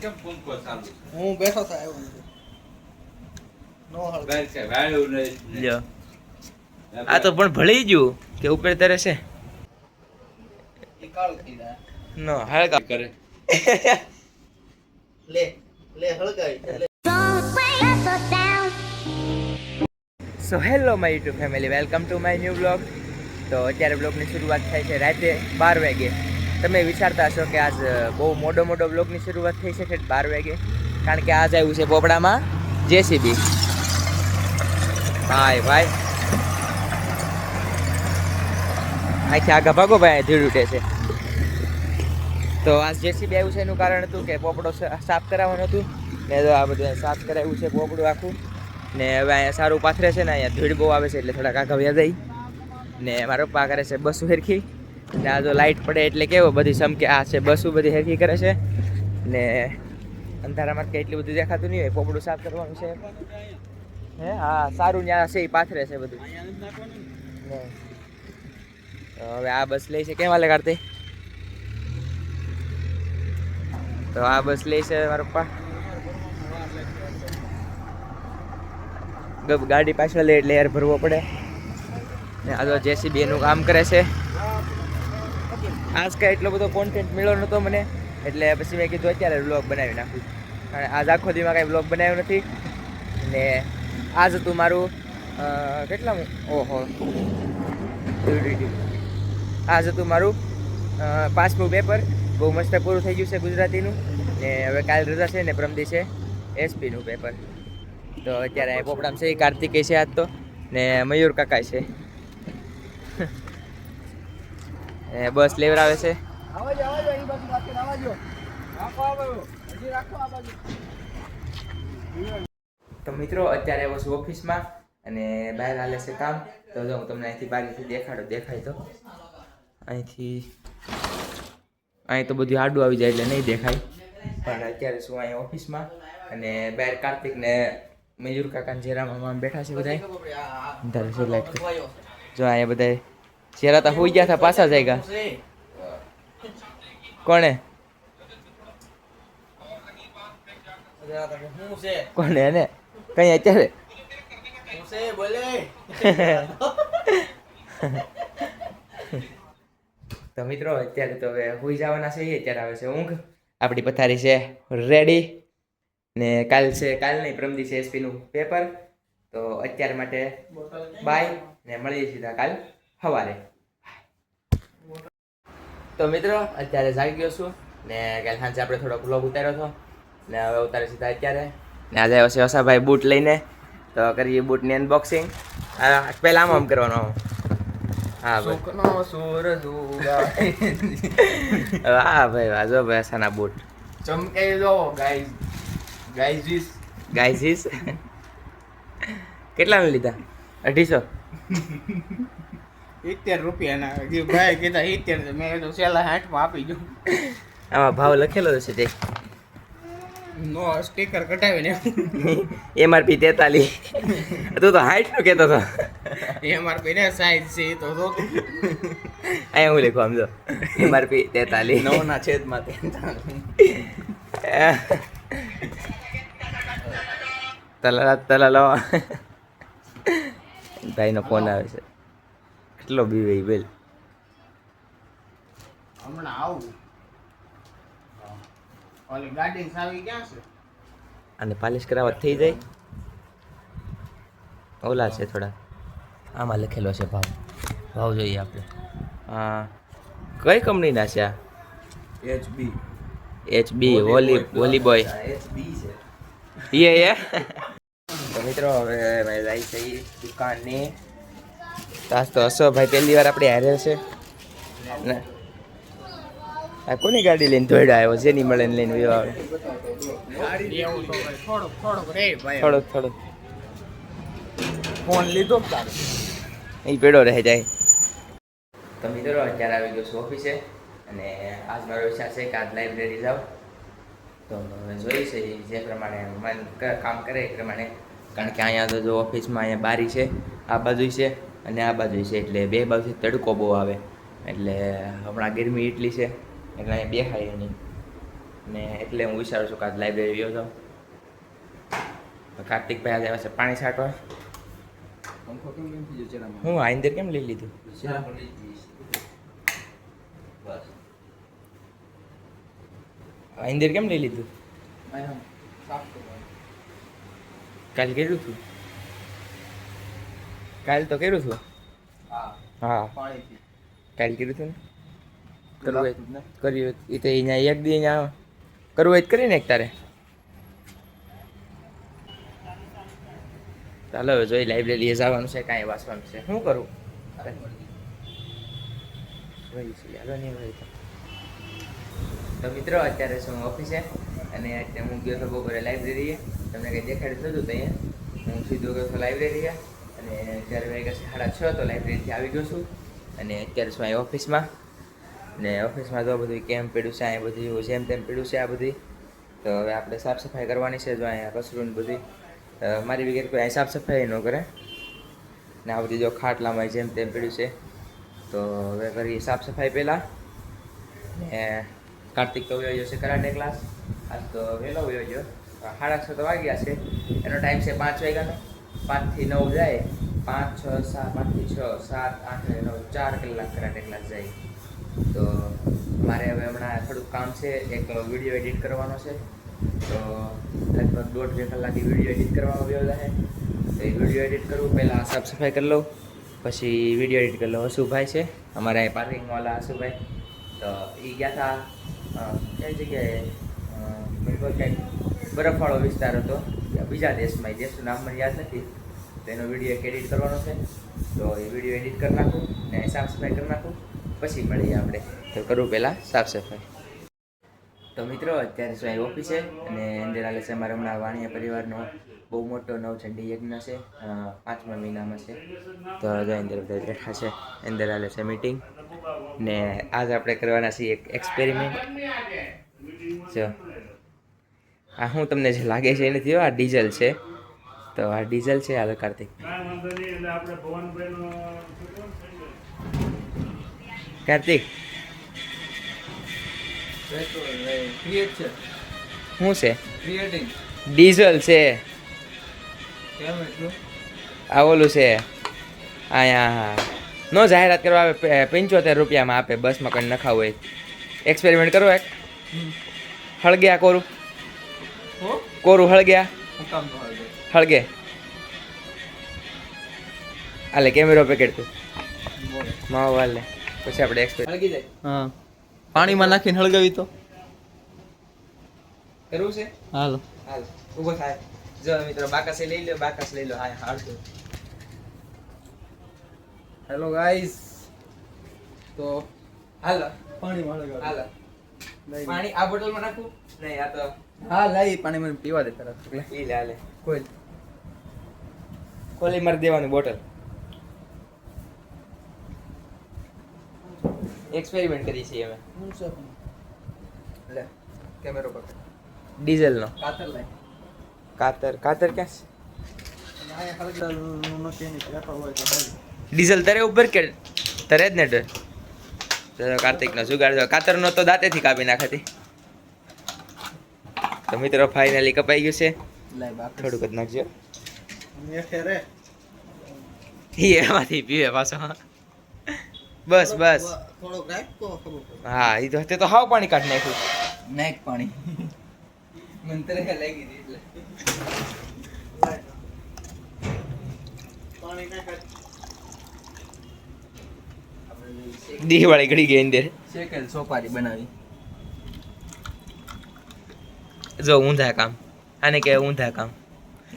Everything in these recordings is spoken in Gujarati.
કેમ પંખો ચાલુ છે? હું બેઠો તો આવ્યો નથી. નો હળ ઘર છે વાળ્યું નહીં. લ્યો આ તો પણ ભળી ગયું કે ઉપર તરે છે ઈ કાળું થઈ જાય. નો હળગા કરે લે લે હળગાવી લે. So hello my YouTube family, welcome to my new blog. તો અત્યારે બ્લોગની શરૂઆત થાય છે રાતે 12 વાગે. તમે વિચારતા હશો કે આજ બહુ મોટો બ્લોગની શરૂઆત થઈ છે 12 વાગે, કારણ કે આજ આવ્યું છે પોપડામાં જેસીબી. ભાઈ અહીંથી આગા ભાગો ભાઈ, ધીડ ઉઠે છે. તો આજ જેસીબી આવ્યું છે એનું કારણ હતું કે પોપડો સાફ કરાવવાનું હતું ને તો આ બધું સાફ કરાવ્યું છે પોપડું આખું. ને હવે અહીંયા સારું પાથરે છે ને અહીંયા ધૂળ બહુ આવે છે એટલે થોડાક આગળ વ્યા જાય. ને મારા પપ્પા કરે છે બસું હેરખી, ને આ જો લાઇટ પડે એટલે કેવો બધી સમકે આ છે બસું બધી હેરખી કરે છે. ને અંધારામાં કંઈ એટલું બધું દેખાતું નહીં હોય, પોપડું સાફ કરવાનું છે. હે હા સારું ત્યાં છે એ પાથરે છે બધું. ને હવે આ બસ લે છે કેમ હાલે કાઢતી? તો આ બસ લે છે મારા પપ્પા. ગાડી પાછળ લે એટલે એર ભરવો પડે. ને આ તો જેસીબી એનું કામ કરે છે. આજ કાંઈ એટલો બધો કોન્ટેન્ટ મળ્યો નહોતો મને, એટલે પછી મેં કીધું અત્યારે વ્લોગ બનાવી નાખું. કારણ આજ આખો દીમાં કાંઈ વ્લોગ બનાવ્યો નથી. ને આજ હતું મારું કેટલામું ઓહો આજ હતું મારું 5મું પેપર. બહુ મસ્ત પૂરું થઈ ગયું છે ગુજરાતીનું. ને હવે કાલ રજા છે ને પરમ દિવસે એસપીનું પેપર. તો અત્યારે પોપડામાં છે કાર્તિકેય છે આજ તો, ને મયુર કાકા છે. બસ લેવરાવે છે. તો મિત્રો અત્યારે આવ્યો છું ઓફિસમાં અને બહાર હાલે છે કામ. તો જો હું તમને અહીંથી બારીથી દેખાય તો અહીં તો બધું આડું આવી જાય એટલે નહીં દેખાય, પણ અત્યારે શું અહીંયા ઓફિસમાં. અને બહાર કાર્તિક ને મયુર કાકા ને જેરા મામા બેઠા છે બધા. જો અહીંયા બધા જેરા તો હોઈ ગયા હતા, પાછા જાય કોણે કોને એને કઈ અત્યારે તો મિત્રો અત્યારે તો હવે હોઈ જવાના છે. અત્યારે આવે છે ઊંઘ. આપણી પથારી છે રેડી. ને કાલ નહીં પરમ દિવસે એસપીનું પેપર. તો અત્યાર માટે બાય, ને મળીએ સીધા કાલ સવારે. તો મિત્રો અત્યારે જાગી ગયો છું ને કાલ સાંજે આપણે થોડોક વ્લોગ ઉતાર્યો હતો ને હવે ઉતારે સીધા અત્યારે. ને આજે આવ્યો છે હસાભાઈ બૂટ લઈને. તો કરીએ બૂટની અનબોક્સિંગ. પહેલાં આમ કરવાનું. હા ભાઈ વાજો ભાઈ હસાના બૂટ ચમકાઈ દો ગાઈઝીસ કેટલાને લીધા? 250 રૂપિયાના. ભાઈ કીધા 70, મેં કીધું છેલ્લા 60 માં આપી દઉં. આમાં ભાવ લખેલો હશે તે નો સ્ટીકર કટાવીને MRP 43. તું તો 60 નું કહેતો હતો. એમઆરપી ને સાઈઝ છે તો અહીંયા હું લખું આમ જો MRP 43 9 છેદમાં 43. તલા ભાઈનો ફોન આવે છે. કેટલો બીવે બેલ. હમણાં આવું ઓલી ગાડી સાવી ક્યાં છે? અને પાલિશ કરાવવા થઈ જાય. ઓલા છે થોડા. આમાં લખેલો છે ભાવ જોઈએ આપણે. હા કઈ કંપનીના છે આ? HB વોલી બોય એ તો મિત્રો હવે જાય છે દુકાનની. તાસ તો હસો ભાઈ પહેલી વાર આપણે હારે છે ને. આ કોની ગાડી લઈને દોડ્યો આવ્યો? જેની મળે ને લઈને આવ્યો આવે. થોડોક ફોન લીધો તારે એ પેડો રહી જાય. તો મિત્રો અત્યારે આવી ગયો છું ઓફિસે અને આજ મારો વિચાર છે કે આજ લાઇબ્રેરી જાઉં. તો જોઈ છે જે પ્રમાણે મન કામ કરે એ પ્રમાણે, કારણ કે અહીંયા તો જો ઓફિસમાં અહીંયા બારી છે, આ બાજુ છે અને આ બાજુ છે, એટલે બે બાજુથી તડકો બહુ આવે. એટલે હમણાં ગરમી એટલી છે એટલે અહીંયા બેહાય નહીં. ને એટલે હું વિચારું છું કે આજ લાઇબ્રેરી ગયો જાઉં. કાર્તિકભાઈ આજે આવે છે પાણી છાંટવા. પંખો કેમ કેમ થઈ ગયો હું આઈંદર કેમ લઈ લીધું? બસ આઈંદર કેમ લઈ લીધું? સાફ કરવાનું. કાલ કર્યું હતું? કાલ તો કર્યું હતું. હા હા પાણીથી કાલ કર્યું હતું ને? કરવું હોય લાગતું જ ને. કર્યું હોય એ તો અહીંયા એક દી અહીંયા કરવું હોય તો કરીને એક તારે. ચાલો હવે જોઈ લાઇબ્રેરીએ જવાનું છે કાંઈ વાંચવાનું છે શું કરું? તો મિત્રો અત્યારે છું હું ઓફિસે અને અત્યારે હું ગયો હતો બપોરે લાઇબ્રેરીએ. તમને કંઈ દેખાડ્યું નહોતું તો અહીંયા હું સીધો ગયો હતો લાઇબ્રેરીએ અને અત્યારે વાગ્યા છે 6:30 તો લાઇબ્રેરીથી આવી ગયો છું અને અત્યારે છું અહીં ઓફિસમાં. ને ઓફિસમાં તો બધું કેમ પડ્યું છે અહીંયા બધું જેમ તેમ પડ્યું છે આ બધી. તો હવે આપણે સાફ સફાઈ કરવાની છે. જો અહીંયા કચરું ને બધી મારી વગેરે કોઈ અહીં સાફ સફાઈ ન કરે ને આ બધી જો ખાટલામાં જેમ તેમ પડ્યું છે. તો હવે કરીએ સાફ સફાઈ પહેલાં. ને કાર્તિક તો વયો ગયો છે કરાટે ક્લાસ. આજ તો વહેલો વયો ગયો. 6:30 તો વાગ્યા છે. એનો ટાઈમ છે 5 વાગ્યાનો. 5 થી 9 જાય. 5, 6, 7, 5 થી 6, 7, 8, 9, 4 કલાક કરાટે ક્લાસ જાય. તો મારે હવે હમણાં થોડુંક કામ છે. એક વિડીયો એડિટ કરવાનો છે. તો લગભગ 1.5-2 કલાકની વિડીયો એડિટ કરવામાં આવ્યો છે. તો એ વિડીયો એડિટ કરવું પહેલાં સાફ સફાઈ કરી લઉં પછી વિડીયો એડિટ કરી લઉં. હસુભાઈ છે અમારા અહીં પાર્કિંગવાળા હસુભાઈ. તો એ ગયા હતા કઈ જગ્યાએ લગભગ કંઈક બરફવાળો વિસ્તાર હતો બીજા દેશમાં. એ દેશનું નામ મને યાદ નથી. તો એનો વિડીયો એક એડિટ કરવાનો છે. તો એ વિડીયો એડિટ કરી નાખું ને સાફ સફાઈ કરી નાખું પછી મળીએ આપણે. તો કરવું પહેલાં સાફ સફાઈ. તો મિત્રો અત્યારે શું અહીં ઓફિસે અને અંદર હાલે છે અમારા હમણાં વાણિયા પરિવારનો બહુ મોટો નવચંડી યજ્ઞ છે. 5મા મહિનામાં છે. તો જો અંદર બધા બેઠા છે. અંદર હાલે છે મીટિંગ ને આજ આપણે કરવાના છીએ એક એક્સપેરિમેન્ટ. જો આ હું તમને જે લાગે છે એ નથી આ ડીઝલ છે. તો આ ડીઝલ છે. હાલ કાર્તિક કાર્તિક ક્રિએટ છે શું છે? ક્રિએટિંગ ડીઝલ છે. કેમ એટલું આ ઓલું છે અહીંયા નો જાહેરાત કરવા આવે 75 રૂપિયામાં આપે બસમાં કંઈ નખાવું હોય. એક્સપેરિમેન્ટ કરો એક. હળગ્યા કોરું હો કોરું હળગ્યા હું કામ નો આવે હળગે હાલે કેમેરો પેકેટ તું બોલ માવો હાલે પછી આપણે એક્સપેરિમેન્ટ હળગી જાય. હા પાણીમાં નાખીને હળગાવી તો કરવું છે. હાલો હાલ ઊભો થાય. જો મિત્રો બાકસ લઈ લો બાકસ લઈ લો. હા હાલતું હેલો ગાઈસ તો હાલો પાણીમાં હળગાવી હાલો પાણી આ બોટલમાં નાખું નહીં આ તો હા લઈ પાણી મને પીવા દે તરત એટલે પી લે હાલે કોઈ ખોલી મારી દેવાની બોટલ. એક્સપેરિમેન્ટ કરી છીએ અમે શું છે લે કેમેરો પકડ ડીઝલનો. કાતર લઈ કાતર કાતર ક્યાં છે? આ હળગાવવાનું નથી એની પેટ્રોલ હોય તો હાલ ડીઝલ તરે ઉપર કે તરે જ ને ડર. તો કાર્તિકનો જુગાડ જો કાતરનો તો દાંતેથી કાપી નાખતી. તો મિત્રો ફાઇનલી કપાઈ ગયું છે. લઈ બાકી થોડુંક જ નાખજો. મેઠે રે એ એમાંથી પીવે પાછો. બસ બસ થોડોક રાખ તો ખબર પડે હા એ તો તે તો હાવ પાણી કાઢી નાખ્યું. નાખ પાણી મને તરફ લાગી હતી એટલે પાણી નાખ દિવાળી ઘડી ગઈ અંદર. શેકેલ સોપારી બનાવી જો ઊંધા કામ આને કે ઊંધા કામ.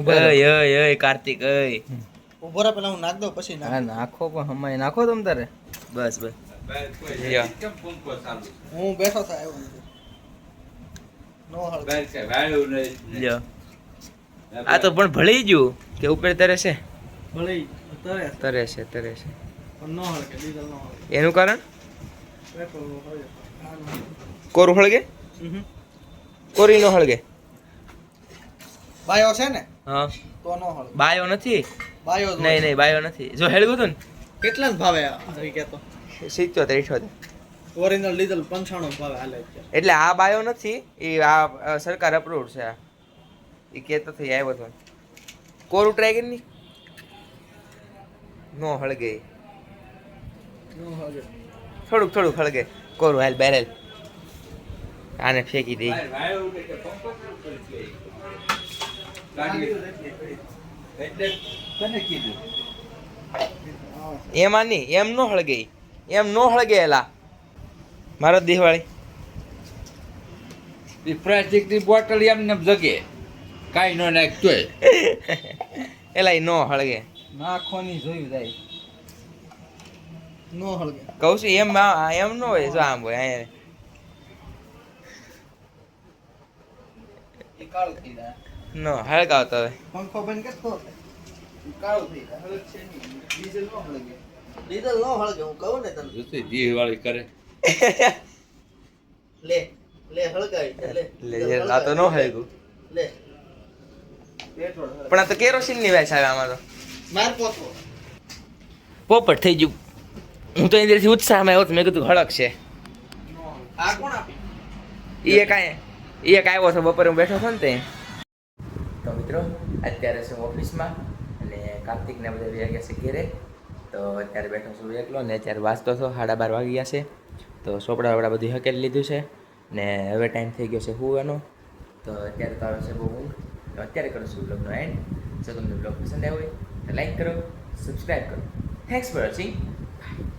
ઉભા રહો. ઓય કાર્તિક ઓય ઉભો રહે પેલા હું નાખ દઉં પછી નાખ નાખો પણ હમાય નાખો તમ તારે બસ બસ બહાર કોઈ લ્યો. કેમ પંખો ચાલુ છે? હું બેઠો था આવ્યો નથી નો હળ બહાર કઈ વાળ્યું નહીં. લ્યો આ તો પણ ભળી ગયું કે ઉપર તરે છે ભલે તરે તરે છે તરે છે પણ નો હળ કે ડીઝલ નો હળ એનું કારણ પેટ્રોલ નો હળ કોરું હળગે કોરી નો હળગે. બાયો છે ને હા તો નો હળ બાયો નથી. બાયો જ નહીં નહીં બાયો નથી. જો હેળગું હતું ને કેટલા ભાવે આવી કે તો 77 78 તો ઓરિજિનલ ડીઝલ 95 ભાવે હાલે છે. એટલે આ બાયો નથી એ આ સરકાર અપ્રૂવડ છે આ એ કહેતો થઈ આવ્યો હતો કોરું ટ્રાય કરી ની નો હળગે નો હવે થોડુંક હળગે કોરું હાલ બેરેલ આને ફેંકી દઈ ભાઈ વાયો ઉડે કે પંપો કરી છે ગાડી એટલે તને કીધું એમાં નહીં એમ નો હળગે એલા મારો દિવાળી એ પ્લાસ્ટિકની બોટલ એમને જગે કાઈ ન નાખતોય એલા ઈ નો હળગે નાખવાની જોયું જાય નો હળગે કહું છું એમ નો હોય જો આમ હોય અહીંયા એ કાળું થઈ જાય નો હળગાવતો હવે પંખો બંધ કરતો કાળું થઈ જાય હળગ છે નહીં ડીઝલ નો હળગે ડીઝલ નો હળગે હું કહું ને તને જોતી દિવાળી કરે લે હળગાવી લે આ તો નો હળગું લે પેટ્રોલ પણ આ તો કેરોસીન ની વેચ આવે આમાં તો માર પોતો પોપટ થઈ ગયું હું તો એની ઉત્સાહમાં આવ્યો તો મેં કીધું હળક છે આ કોણ આપી એ એક આવ્યો હતો બપોરે હું બેઠો હતો ને તે તો મિત્રો અત્યારે છું ઓફિસમાં અને કાર્તિકને બધા વ્યા ગયા છે ઘેરે તો અત્યારે બેઠો છું એકલો ને અત્યારે વાંચતો હતો 12:30 વાગી ગયા છે તો ચોપડા વપડા બધું હકેલી લીધું છે ને હવે ટાઈમ થઈ ગયો છે હુવાનો તો અત્યારે તો આવે છે બહુ ઊંઘ તો અત્યારે કરું છું બ્લોગનો એન્ડ જો તમને બ્લોગ પસંદ આવ્યો હોય તો લાઈક કરો સબસ્ક્રાઈબ કરો થેન્ક્સ ફોર વોચિંગ બાય